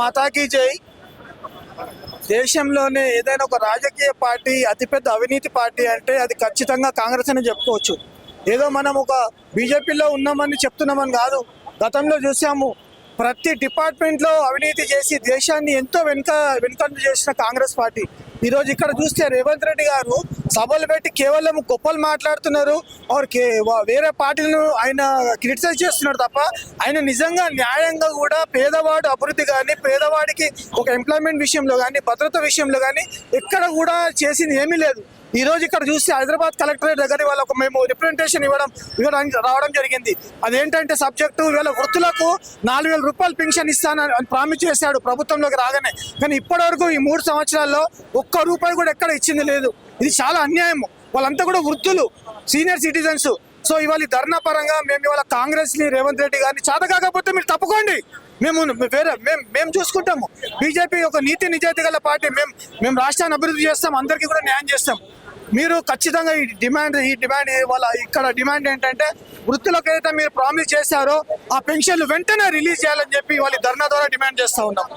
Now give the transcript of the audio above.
మాతాకి జై. దేశంలోనే ఏదైనా ఒక రాజకీయ పార్టీ అతిపెద్ద అవినీతి పార్టీ అంటే అది ఖచ్చితంగా కాంగ్రెస్ అని చెప్పుకోవచ్చు. ఏదో మనం ఒక బీజేపీలో ఉన్నామని చెప్తున్నామని కాదు. గతంలో చూసాము, ప్రతి డిపార్ట్మెంట్లో అవినీతి చేసి దేశాన్ని ఎంతో వెనుకంజ చేసిన కాంగ్రెస్ పార్టీ ఈరోజు ఇక్కడ చూస్తే రేవంత్ రెడ్డి గారు సభలు పెట్టి కేవలం గొప్పలు మాట్లాడుతున్నారు. వేరే పార్టీలను ఆయన క్రిటిసైజ్ చేస్తున్నారు తప్ప ఆయన నిజంగా న్యాయంగా కూడా పేదవాడు అభివృద్ధి కానీ, పేదవాడికి ఒక ఎంప్లాయ్మెంట్ విషయంలో కానీ, భద్రత విషయంలో కానీ ఎక్కడ కూడా చేసింది ఏమీ లేదు. ఈ రోజు ఇక్కడ చూస్తే హైదరాబాద్ కలెక్టరేట్ దగ్గర వాళ్ళకు మేము రిప్రజెంటేషన్ ఇవ్వడానికి రావడం జరిగింది. అదేంటంటే సబ్జెక్టు ఇవాళ వృత్తులకు 4,000 రూపాయలు పెన్షన్ ఇస్తానని ప్రామిస్ చేశాడు ప్రభుత్వంలోకి రాగానే. కానీ ఇప్పటివరకు ఈ 3 సంవత్సరాల్లో ఒక్క రూపాయి కూడా ఎక్కడ ఇచ్చింది లేదు. ఇది చాలా అన్యాయం. వాళ్ళంతా కూడా వృత్తులు, సీనియర్ సిటిజన్స్. సో ఇవాళ ధర్నా పరంగా మేము ఇవాళ కాంగ్రెస్ని, రేవంత్ రెడ్డి గారిని చేత కాకపోతే మీరు తప్పుకోండి, మేము చూసుకుంటాము. బీజేపీ ఒక నీతి నిజాయితీ గల పార్టీ. మేము రాష్ట్రాన్ని అభివృద్ధి చేస్తాం, అందరికీ కూడా న్యాయం చేస్తాం. మీరు ఖచ్చితంగా ఈ డిమాండ్ వాళ్ళ ఇక్కడ డిమాండ్ ఏంటంటే వృత్తులకు ఏదైతే మీరు ప్రామిస్ చేశారో ఆ పెన్షన్లు వెంటనే రిలీజ్ చేయాలని చెప్పి వాళ్ళ ధర్నా ద్వారా డిమాండ్ చేస్తూ ఉన్నాం.